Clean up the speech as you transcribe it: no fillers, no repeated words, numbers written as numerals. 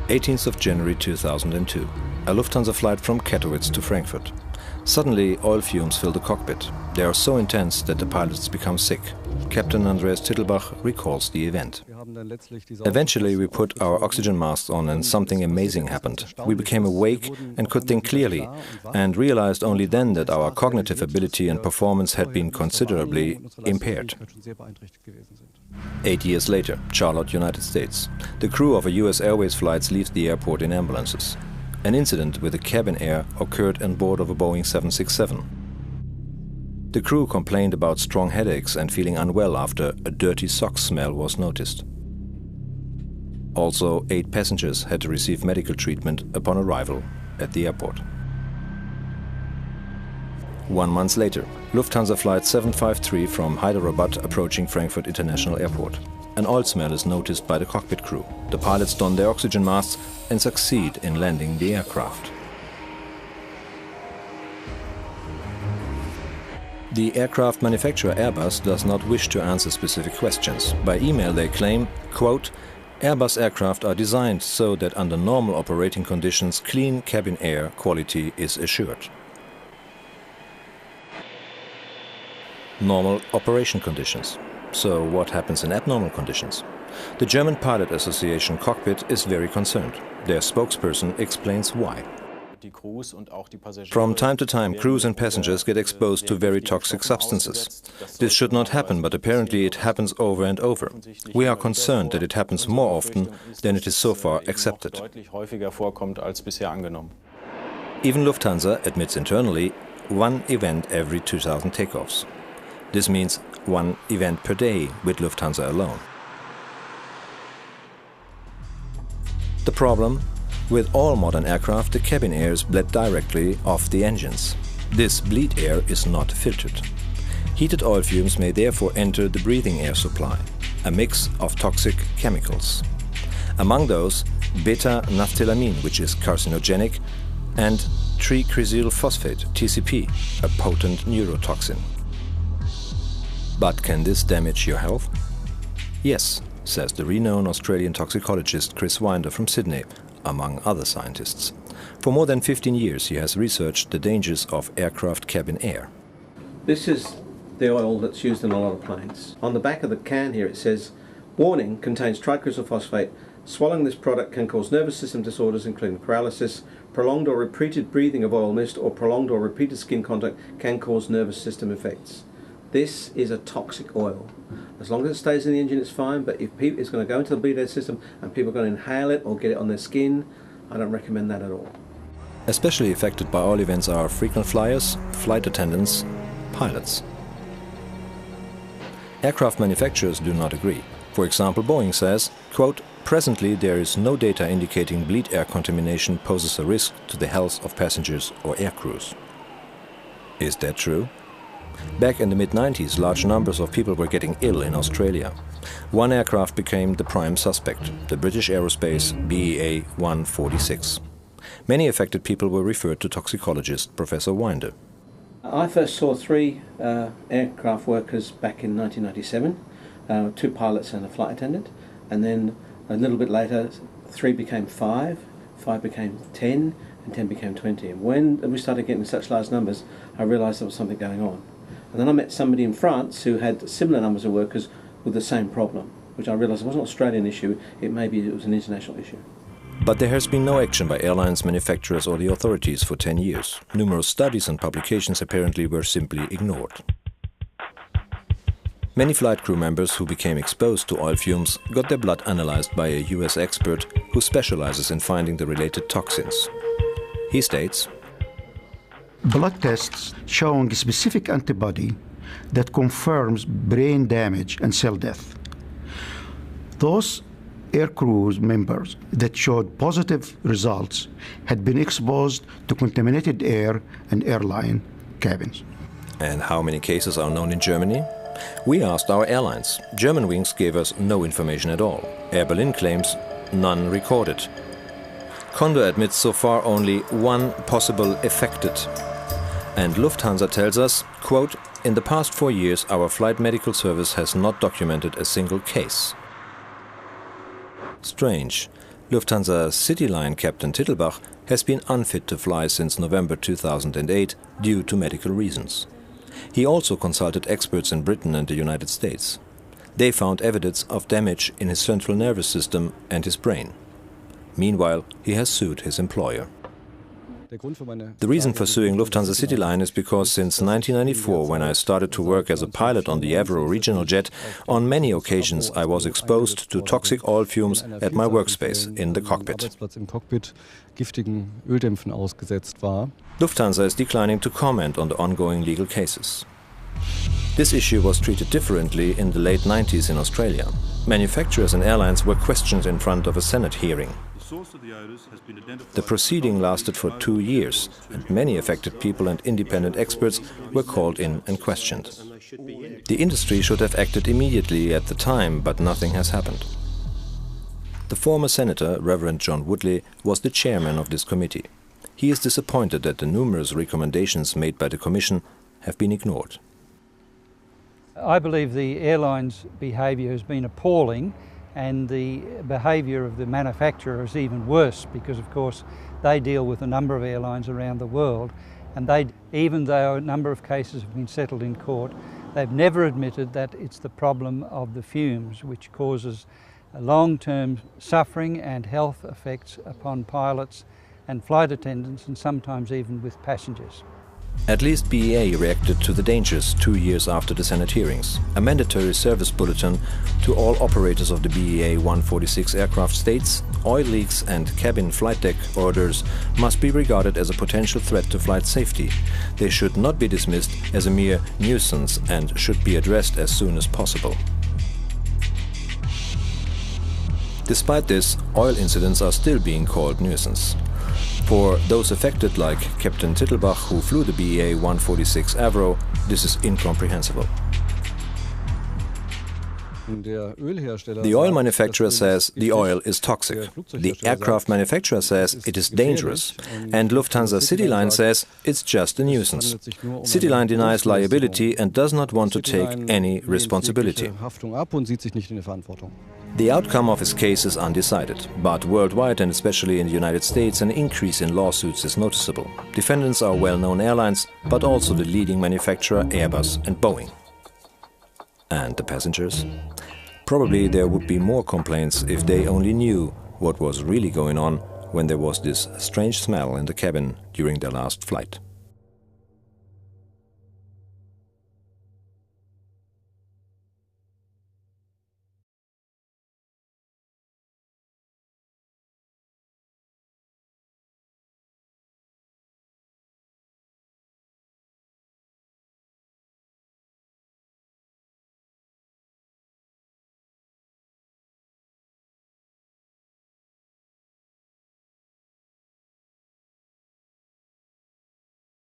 18th of January 2002. A Lufthansa flight from Katowice to Frankfurt. Suddenly, oil fumes fill the cockpit. They are so intense that the pilots become sick. Captain Andreas Tittelbach recalls the event. Eventually, we put our oxygen masks on and something amazing happened. We became awake and could think clearly, and realized only then that our cognitive ability and performance had been considerably impaired. 8 years later, Charlotte, United States. The crew of a US Airways flight leaves the airport in ambulances. An incident with the cabin air occurred on board of a Boeing 767. The crew complained about strong headaches and feeling unwell after a dirty sock smell was noticed. Also, 8 passengers had to receive medical treatment upon arrival at the airport. 1 month later, Lufthansa Flight 753 from Hyderabad approaching Frankfurt International Airport. An oil smell is noticed by the cockpit crew. The pilots don their oxygen masks and succeed in landing the aircraft. The aircraft manufacturer Airbus does not wish to answer specific questions. By email they claim, quote, Airbus aircraft are designed so that under normal operating conditions clean cabin air quality is assured. Normal operation conditions. So what happens in abnormal conditions? The German Pilot Association Cockpit is very concerned. Their spokesperson explains why. From time to time, crews and passengers get exposed to very toxic substances. This should not happen, but apparently it happens over and over. We are concerned that it happens more often than it is so far accepted. Even Lufthansa admits internally 1 event every 2,000 takeoffs. This means 1 event per day with Lufthansa alone. The problem? With all modern aircraft, the cabin air is bled directly off the engines. This bleed air is not filtered. Heated oil fumes may therefore enter the breathing air supply, a mix of toxic chemicals. Among those, beta-naphthylamine, which is carcinogenic, and tricresyl phosphate, TCP, a potent neurotoxin. But can this damage your health? Yes, says the renowned Australian toxicologist Chris Winder from Sydney, among other scientists. For more than 15 years he has researched the dangers of aircraft cabin air. This is the oil that's used in a lot of planes. On the back of the can here it says, warning, contains tricresyl phosphate. Swallowing this product can cause nervous system disorders including paralysis. Prolonged or repeated breathing of oil mist or prolonged or repeated skin contact can cause nervous system effects. This is a toxic oil. As long as it stays in the engine, it's fine, but if it's going to go into the bleed air system and people are going to inhale it or get it on their skin, I don't recommend that at all. Especially affected by oil events are frequent flyers, flight attendants, pilots. Aircraft manufacturers do not agree. For example, Boeing says, quote, presently there is no data indicating bleed air contamination poses a risk to the health of passengers or air crews. Is that true? Back in the mid-90s, large numbers of people were getting ill in Australia. 1 aircraft became the prime suspect, the British Aerospace BEA 146. Many affected people were referred to toxicologist Professor Winder. I first saw 3 aircraft workers back in 1997, 2 pilots and a flight attendant, and then a little bit later 3 became 5, 5 became 10, and 10 became 20. And when we started getting such large numbers, I realised there was something going on. And then I met somebody in France who had similar numbers of workers with the same problem, which I realised wasn't an Australian issue, it was an international issue. But there has been no action by airlines manufacturers or the authorities for 10 years. Numerous studies and publications apparently were simply ignored. Many flight crew members who became exposed to oil fumes got their blood analyzed by a US expert who specializes in finding the related toxins. He states, blood tests showing a specific antibody that confirms brain damage and cell death. Those air crew members that showed positive results had been exposed to contaminated air and airline cabins. And how many cases are known in Germany? We asked our airlines. Germanwings gave us no information at all. Air Berlin claims none recorded. Condor admits so far only 1 possible affected. And Lufthansa tells us, quote, in the past 4 years our flight medical service has not documented a single case. Strange. Lufthansa CityLine captain Tittelbach has been unfit to fly since November 2008 due to medical reasons. He also consulted experts in Britain and the United States. They found evidence of damage in his central nervous system and his brain. Meanwhile, he has sued his employer. The reason for suing Lufthansa CityLine is because since 1994, when I started to work as a pilot on the Avro regional jet, on many occasions I was exposed to toxic oil fumes at my workspace in the cockpit. Lufthansa is declining to comment on the ongoing legal cases. This issue was treated differently in the late 90s in Australia. Manufacturers and airlines were questioned in front of a Senate hearing. The proceeding lasted for 2 years, and many affected people and independent experts were called in and questioned. The industry should have acted immediately at the time, but nothing has happened. The former senator, Reverend John Woodley, was the chairman of this committee. He is disappointed that the numerous recommendations made by the Commission have been ignored. I believe the airline's behaviour has been appalling, and the behaviour of the manufacturer is even worse because, of course, they deal with a number of airlines around the world, and even though a number of cases have been settled in court, they've never admitted that it's the problem of the fumes which causes long-term suffering and health effects upon pilots and flight attendants, and sometimes even with passengers. At least BEA reacted to the dangers 2 years after the Senate hearings. A mandatory service bulletin to all operators of the BEA 146 aircraft states oil leaks and cabin flight deck odors must be regarded as a potential threat to flight safety. They should not be dismissed as a mere nuisance and should be addressed as soon as possible. Despite this, oil incidents are still being called nuisance. For those affected, like Captain Tittelbach, who flew the BEA 146 Avro, this is incomprehensible. The oil manufacturer says the oil is toxic. The aircraft manufacturer says it is dangerous. And Lufthansa CityLine says it's just a nuisance. CityLine denies liability and does not want to take any responsibility. The outcome of his case is undecided, but worldwide and especially in the United States an increase in lawsuits is noticeable. Defendants are well-known airlines, but also the leading manufacturer Airbus and Boeing. And the passengers? Probably there would be more complaints if they only knew what was really going on when there was this strange smell in the cabin during their last flight.